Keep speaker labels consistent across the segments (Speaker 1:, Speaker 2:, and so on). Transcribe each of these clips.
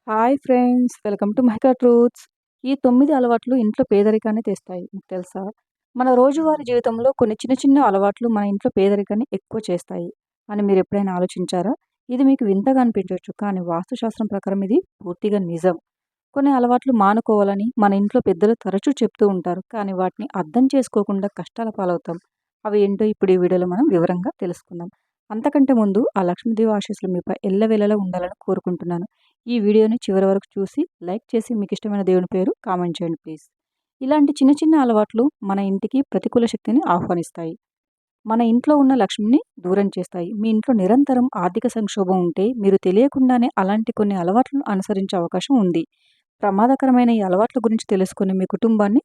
Speaker 1: Hi friends! Welcome to mica truths. ఈ 9 అలవాట్లు ఇంట్లో పేదరికాన్ని తెస్తాయి. మీకు తెలుసా? మన రోజువారీ జీవితంలో కొన్ని చిన్న చిన్న అలవాట్లు మన ఇంట్లో పేదరికాన్ని ఎక్కువ చేస్తాయి అని మీరెప్పుడైనా ఆలోచించారా? ఇది మీకు వింతగా అనిపించొచ్చు. కానీ వాస్తుశాస్త్రం ప్రకారం ఇది పూర్తిగా నిజం. కొన్ని అలవాట్లు మానుకోవాలని మన ఇంట్లో పెద్దలు తరచూ చెప్తూ ఉంటారు. కానీ వాటిని అర్థం చేసుకోకుండా కష్టాల పాలవుతాం. అవి ఏంటో ఇప్పుడు ఈ వీడియోలో మనం వివరంగా తెలుసుకుందాం. అంతకంటే ముందు ఆ లక్ష్మీదేవి ఆశీస్సులు మీపై ఎల్లవేళలా ఉండాలని కోరుకుంటున్నాను. ఈ వీడియోని చివరి వరకు చూసి లైక్ చేసి మీకు ఇష్టమైన దేవుని పేరు కామెంట్ చేయండి ప్లీజ్. ఇలాంటి చిన్న చిన్న అలవాట్లు మన ఇంటికి ప్రతికూల శక్తిని ఆహ్వానిస్తాయి. మన ఇంట్లో ఉన్న లక్ష్మిని దూరం చేస్తాయి. మీ ఇంట్లో నిరంతరం ఆర్థిక సంక్షోభం ఉంటే మీరు తెలియకుండానే అలాంటి కొన్ని అలవాట్లను అనుసరించే అవకాశం ఉంది. ప్రమాదకరమైన ఈ అలవాట్ల గురించి తెలుసుకొని మీ కుటుంబాన్ని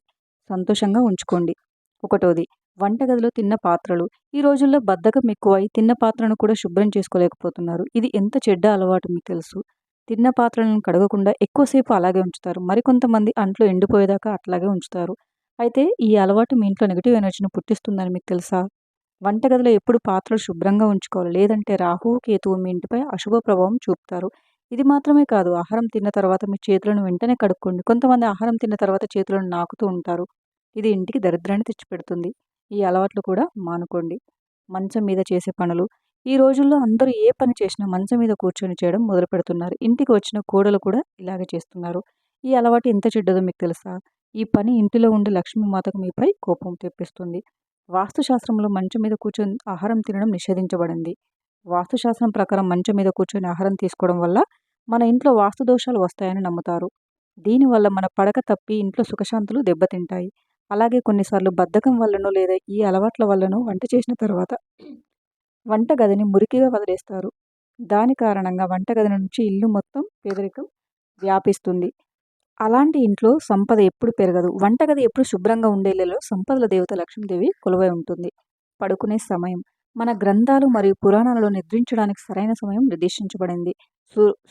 Speaker 1: సంతోషంగా ఉంచుకోండి. ఒకటోది, వంటగదిలో తిన్న పాత్రలు. ఈ రోజుల్లో బద్ధకం ఎక్కువై తిన్న పాత్రను కూడా శుభ్రం చేసుకోలేకపోతున్నారు. ఇది ఎంత చెడ్డ అలవాటు మీకు తెలుసు. తిన్న పాత్రలను కడగకుండా ఎక్కువసేపు అలాగే ఉంచుతారు. మరికొంతమంది అంట్లు ఎండిపోయేదాకా అట్లాగే ఉంచుతారు. అయితే ఈ అలవాటు మీ ఇంట్లో నెగెటివ్ ఎనర్జీని పుట్టిస్తుందని మీకు తెలుసా? వంటగదిలో ఎప్పుడు పాత్రలు శుభ్రంగా ఉంచుకోవాలి. లేదంటే రాహువు, కేతువు మీ ఇంటిపై అశుభ ప్రభావం చూపుతారు. ఇది మాత్రమే కాదు, ఆహారం తిన్న తర్వాత మీ చేతులను వెంటనే కడుక్కోండి. కొంతమంది ఆహారం తిన్న తర్వాత చేతులను నాకుతూ ఉంటారు. ఇది ఇంటికి దరిద్రాన్ని తెచ్చిపెడుతుంది. ఈ అలవాట్లు కూడా మానుకోండి. మంచం మీద చేసే పనులు. ఈ రోజుల్లో అందరూ ఏ పని చేసినా మంచం మీద కూర్చొని చేయడం మొదలుపెడుతున్నారు. ఇంటికి వచ్చిన కోడలు కూడా ఇలాగే చేస్తున్నారు. ఈ అలవాటు ఎంత చెడ్డదో మీకు తెలుసా? ఈ పని ఇంటిలో ఉండే లక్ష్మీమాతకు మీపై కోపం తెప్పిస్తుంది. వాస్తుశాస్త్రంలో మంచం మీద కూర్చొని ఆహారం తినడం నిషేధించబడింది. వాస్తుశాస్త్రం ప్రకారం మంచం మీద కూర్చొని ఆహారం తీసుకోవడం వల్ల మన ఇంట్లో వాస్తు దోషాలు వస్తాయని నమ్ముతారు. దీనివల్ల మన పడక తప్పి ఇంట్లో సుఖశాంతులు దెబ్బతింటాయి. అలాగే కొన్నిసార్లు బద్ధకం వల్లనో లేదా ఈ అలవాట్ల వల్లనో వంట చేసిన తర్వాత వంటగదిని మురికిగా వదిలేస్తారు. దాని కారణంగా వంటగది నుంచి ఇల్లు మొత్తం పేదరికం వ్యాపిస్తుంది. అలాంటి ఇంట్లో సంపద ఎప్పుడు పెరగదు. వంటగది ఎప్పుడు శుభ్రంగా ఉండేలలో సంపదల దేవత లక్ష్మీదేవి కొలువై ఉంటుంది. పడుకునే సమయం. మన గ్రంథాలు మరియు పురాణాలలో నిద్రించడానికి సరైన సమయం నిర్దేశించబడింది.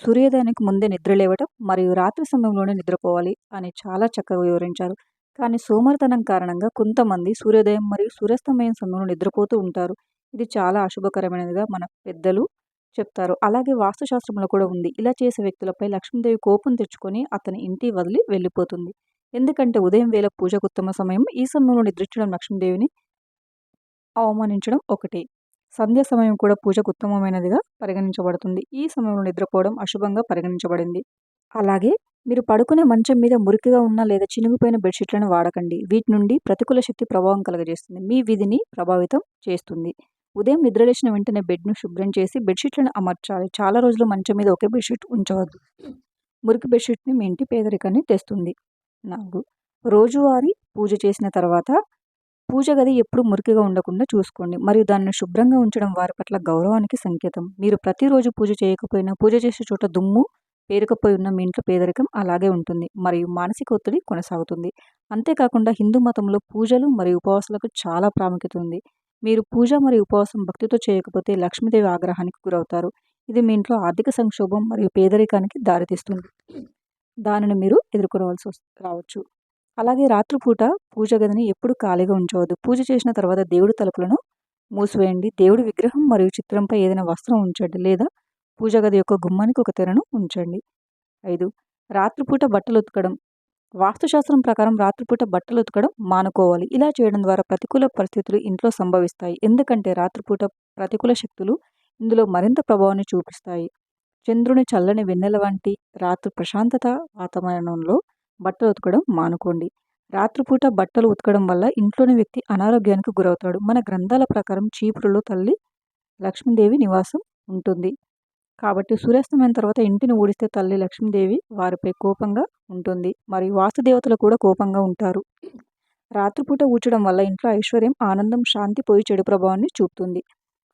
Speaker 1: సూర్యోదయానికి ముందే నిద్ర లేవటం మరియు రాత్రి సమయంలోనే నిద్రపోవాలి అని చాలా చక్కగా వివరించారు. కానీ సోమరితనం కారణంగా కొంతమంది సూర్యోదయం మరియు సూర్యాస్తమయం సమయంలో నిద్రపోతూ ఉంటారు. ఇది చాలా అశుభకరమైనదిగా మన పెద్దలు చెప్తారు. అలాగే వాస్తుశాస్త్రంలో కూడా ఉంది. ఇలా చేసే వ్యక్తులపై లక్ష్మీదేవి కోపం తెచ్చుకొని అతని ఇంటి వదిలి వెళ్ళిపోతుంది. ఎందుకంటే ఉదయం వేళ పూజకు ఉత్తమ సమయం. ఈ సమయంలో నిద్రించడం లక్ష్మీదేవిని అవమానించడం ఒకటే. సంధ్య సమయం కూడా పూజకు ఉత్తమమైనదిగా పరిగణించబడుతుంది. ఈ సమయంలో నిద్రపోవడం అశుభంగా పరిగణించబడింది. అలాగే మీరు పడుకునే మంచం మీద మురికిగా ఉన్న లేదా చినిగిపోయిన బెడ్షీట్లను వాడకండి. వీటి నుండి ప్రతికూల శక్తి ప్రభావం కలుగజేస్తుంది. మీ విధిని ప్రభావితం చేస్తుంది. ఉదయం నిద్రలేచిన వెంటనే బెడ్ను శుభ్రం చేసి బెడ్షీట్లను అమర్చాలి. చాలా రోజులు మంచం మీద ఒకే బెడ్షీట్ ఉంచవద్దు. మురికి బెడ్షీట్ని మీ ఇంటి పేదరికాన్ని తెస్తుంది. 4. రోజువారీ పూజ చేసిన తర్వాత పూజ గది ఎప్పుడు మురికిగా ఉండకుండా చూసుకోండి మరియు దాన్ని శుభ్రంగా ఉంచడం వారి పట్ల గౌరవానికి సంకేతం. మీరు ప్రతిరోజు పూజ చేయకపోయినా పూజ చేసే చోట దుమ్ము పేరుకుపోయి ఉన్న మీ ఇంట్లో పేదరికం అలాగే ఉంటుంది మరియు మానసిక ఒత్తిడి కొనసాగుతుంది. అంతేకాకుండా హిందూ మతంలో పూజలు మరియు ఉపవాసాలకు చాలా ప్రాముఖ్యత ఉంది. మీరు పూజ మరియు ఉపవాసం భక్తితో చేయకపోతే లక్ష్మీదేవి ఆగ్రహానికి గురవుతారు. ఇది మీ ఇంట్లో ఆర్థిక సంక్షోభం మరియు పేదరికానికి దారితీస్తుంది. దానిని మీరు ఎదుర్కోవాల్సి రావచ్చు. అలాగే రాత్రిపూట పూజ గదిని ఎప్పుడు ఖాళీగా ఉంచవద్దు. పూజ చేసిన తర్వాత దేవుడి తలుపులను మూసివేయండి. దేవుడి విగ్రహం మరియు చిత్రంపై ఏదైనా వస్త్రం ఉంచండి లేదా పూజ గది యొక్క గుమ్మానికి ఒక తెరను ఉంచండి. 5. రాత్రిపూట బట్టలు ఉతకడం. వాస్తుశాస్త్రం ప్రకారం రాత్రిపూట బట్టలు ఉతకడం మానుకోవాలి. ఇలా చేయడం ద్వారా ప్రతికూల పరిస్థితులు ఇంట్లో సంభవిస్తాయి. ఎందుకంటే రాత్రిపూట ప్రతికూల శక్తులు ఇందులో మరింత ప్రభావాన్ని చూపిస్తాయి. చంద్రుని చల్లని వెన్నెల వంటి రాత్రి ప్రశాంతత వాతావరణంలో బట్టలు ఉతకడం మానుకోండి. రాత్రిపూట బట్టలు ఉతకడం వల్ల ఇంట్లోని వ్యక్తి అనారోగ్యానికి గురవుతాడు. మన గ్రంథాల ప్రకారం చీపురులో తల్లి లక్ష్మీదేవి నివాసం ఉంటుంది. కాబట్టి సూర్యాస్తమయం తర్వాత ఇంటిని ఊడిస్తే తల్లి లక్ష్మీదేవి వారిపై కోపంగా ఉంటుంది మరియు వాస్తుదేవతలు కూడా కోపంగా ఉంటారు. రాత్రిపూట ఊడ్చడం వల్ల ఇంట్లో ఐశ్వర్యం, ఆనందం, శాంతి పోయి చెడు ప్రభావాన్ని చూపుతుంది.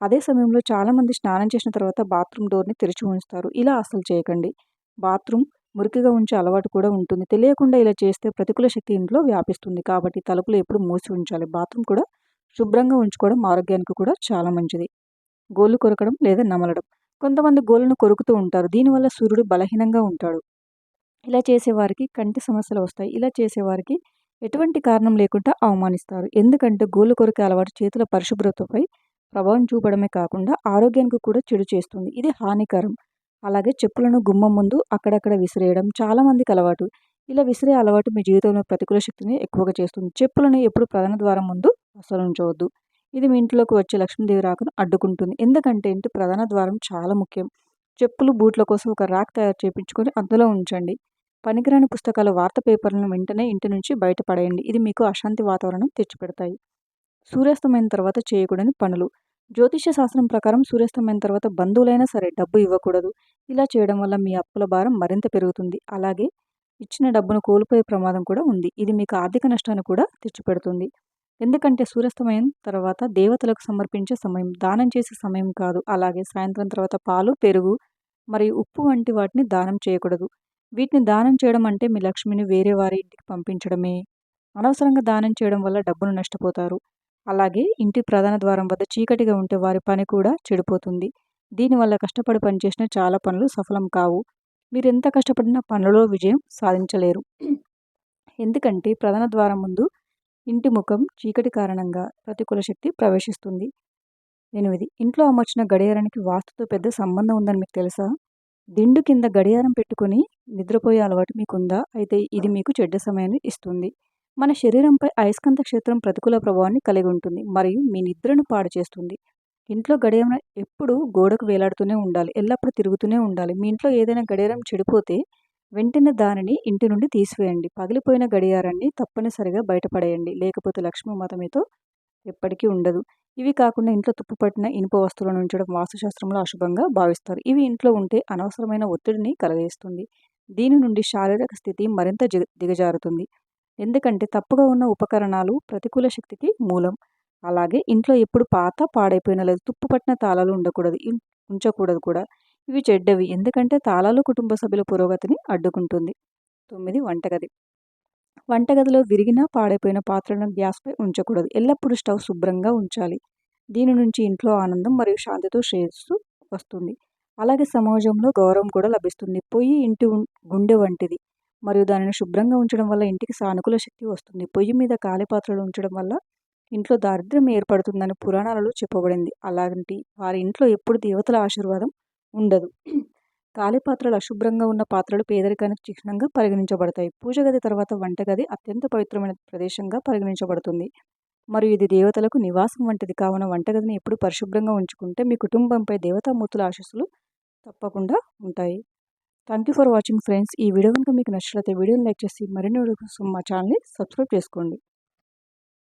Speaker 1: అదే సమయంలో చాలామంది స్నానం చేసిన తర్వాత బాత్రూమ్ డోర్ని తెరిచి ఉంచుతారు. ఇలా అస్సలు చేయకండి. బాత్రూమ్ మురికిగా ఉంచే అలవాటు కూడా ఉంటుంది. తెలియకుండా ఇలా చేస్తే ప్రతికూల శక్తి ఇంట్లో వ్యాపిస్తుంది. కాబట్టి తలుపులు ఎప్పుడు మూసి ఉంచాలి. బాత్రూమ్ కూడా శుభ్రంగా ఉంచుకోవడం ఆరోగ్యానికి కూడా చాలా మంచిది. గోళ్ళు కొరకడం లేదా నమలడం. కొంతమంది గోళ్ళను కొరుకుతూ ఉంటారు. దీనివల్ల సూర్యుడు బలహీనంగా ఉంటాడు. ఇలా చేసేవారికి కంటి సమస్యలు వస్తాయి. ఇలా చేసేవారికి ఎటువంటి కారణం లేకుండా అవమానిస్తారు. ఎందుకంటే గోళ్ళు కొరికే అలవాటు చేతుల పరిశుభ్రతపై ప్రభావం చూపడమే కాకుండా ఆరోగ్యానికి కూడా చెడు చేస్తుంది. ఇది హానికరం. అలాగే చెప్పులను గుమ్మం ముందు అక్కడక్కడ విసిరేయడం చాలామందికి అలవాటు. ఇలా విసిరే అలవాటు మీ జీవితంలో ప్రతికూల శక్తిని ఎక్కువగా చేస్తుంది. చెప్పులను ఎప్పుడు ప్రధాన ద్వారం ముందు అస్సలు ఉంచవద్దు. ఇది మీ ఇంట్లోకి వచ్చే లక్ష్మీదేవి రాకను అడ్డుకుంటుంది. ఎందుకంటే ఇంటి ప్రధాన ద్వారం చాలా ముఖ్యం. చెప్పులు, బూట్ల కోసం ఒక ర్యాక్ తయారు చేపించుకొని అందులో ఉంచండి. పనికిరాని పుస్తకాలు, వార్తా పేపర్లను వెంటనే ఇంటి నుంచి బయట పడేయండి. ఇది మీకు అశాంతి వాతావరణం తెచ్చిపెడతాయి. సూర్యాస్తమయం తర్వాత చేయకూడని పనులు. జ్యోతిష్య శాస్త్రం ప్రకారం సూర్యాస్తమయం తర్వాత బంధువులైనా సరే డబ్బు ఇవ్వకూడదు. ఇలా చేయడం వల్ల మీ అప్పుల భారం మరింత పెరుగుతుంది. అలాగే ఇచ్చిన డబ్బును కోల్పోయే ప్రమాదం కూడా ఉంది. ఇది మీకు ఆర్థిక నష్టాన్ని కూడా తెచ్చిపెడుతుంది. ఎందుకంటే సూర్యాస్తమయం తర్వాత దేవతలకు సమర్పించే సమయం, దానం చేసే సమయం కాదు. అలాగే సాయంత్రం తర్వాత పాలు, పెరుగు మరియు ఉప్పు వంటి వాటిని దానం చేయకూడదు. వీటిని దానం చేయడం అంటే మీ లక్ష్మిని వేరే వారి ఇంటికి పంపించడమే. అనవసరంగా దానం చేయడం వల్ల డబ్బును నష్టపోతారు. అలాగే ఇంటి ప్రధాన ద్వారం వద్ద చీకటిగా ఉంటే వారి పని కూడా చెడిపోతుంది. దీనివల్ల కష్టపడి పనిచేసిన చాలా పనులు సఫలం కావు. మీరెంత కష్టపడినా పనులలో విజయం సాధించలేరు. ఎందుకంటే ప్రధాన ద్వారం ముందు ఇంటి ముఖం చీకటి కారణంగా ప్రతికూల శక్తి ప్రవేశిస్తుంది. 8. ఇంట్లో అమర్చిన గడియారానికి వాస్తుతో పెద్ద సంబంధం ఉందని మీకు తెలుసా? దిండు కింద గడియారం పెట్టుకొని నిద్రపోయే అలవాటు మీకుందా? అయితే ఇది మీకు చెడ్డ సమయాన్ని ఇస్తుంది. మన శరీరంపై అయస్కాంత క్షేత్రం ప్రతికూల ప్రభావాన్ని కలిగి ఉంటుంది మరియు మీ నిద్రను పాడు చేస్తుంది. ఇంట్లో గడియారం ఎప్పుడు గోడకు వేలాడుతూనే ఉండాలి. ఎల్లప్పుడూ తిరుగుతూనే ఉండాలి. మీ ఇంట్లో ఏదైనా గడియారం చెడిపోతే వెంటనే దానిని ఇంటి నుండి తీసివేయండి. పగిలిపోయిన గడియారాన్ని తప్పనిసరిగా బయటపడేయండి. లేకపోతే లక్ష్మీమాత మీతో ఎప్పటికీ ఉండదు. ఇవి కాకుండా ఇంట్లో తుప్పుపట్టిన ఇనుప వస్తువులను ఉంచడం వాస్తుశాస్త్రంలో అశుభంగా భావిస్తారు. ఇవి ఇంట్లో ఉంటే అనవసరమైన ఒత్తిడిని కలగజేస్తుంది. దీని నుండి శారీరక స్థితి మరింత దిగజారుతుంది. ఎందుకంటే తప్పుగా ఉన్న ఉపకరణాలు ప్రతికూల శక్తికి మూలం. అలాగే ఇంట్లో ఎప్పుడు పాత, పాడైపోయిన లేదా తుప్పుపట్టిన తాళాలు ఉంచకూడదు కూడా. ఇవి చెడ్డవి. ఎందుకంటే తాళాలు కుటుంబ సభ్యుల పురోగతిని అడ్డుకుంటుంది. 9. వంటగది. వంటగదిలో విరిగిన, పాడైపోయిన పాత్రలను గ్యాస్పై ఉంచకూడదు. ఎల్లప్పుడూ స్టవ్ శుభ్రంగా ఉంచాలి. దీని నుంచి ఇంట్లో ఆనందం మరియు శాంతితో శ్రేయస్సు వస్తుంది. అలాగే సమాజంలో గౌరవం కూడా లభిస్తుంది. పొయ్యి ఇంటి గుండె వంటిది మరియు దానిని శుభ్రంగా ఉంచడం వల్ల ఇంటికి సానుకూల శక్తి వస్తుంది. పొయ్యి మీద ఖాళీ పాత్రలు ఉంచడం వల్ల ఇంట్లో దారిద్ర్యం ఏర్పడుతుందని పురాణాలలో చెప్పబడింది. అలాంటి వారి ఇంట్లో ఎప్పుడు దేవతల ఆశీర్వాదం ఉండదు. ఖాళీ పాత్రలు, అశుభ్రంగా ఉన్న పాత్రలు పేదరికానికి చిహ్నంగా పరిగణించబడతాయి. పూజ గది తర్వాత వంటగది అత్యంత పవిత్రమైన ప్రదేశంగా పరిగణించబడుతుంది మరియు ఇది దేవతలకు నివాసం వంటిది. కావున వంటగదిని ఎప్పుడు పరిశుభ్రంగా ఉంచుకుంటే మీ కుటుంబంపై దేవతామూర్తుల ఆశీస్సులు తప్పకుండా ఉంటాయి. Thank you for watching friends. ఈ వీడియో కనుక మీకు నచ్చినట్లయితే వీడియోని లైక్ చేసి మరిన్ని వీడియోస్ కోసం మా ఛానల్ని సబ్స్క్రైబ్ చేసుకోండి.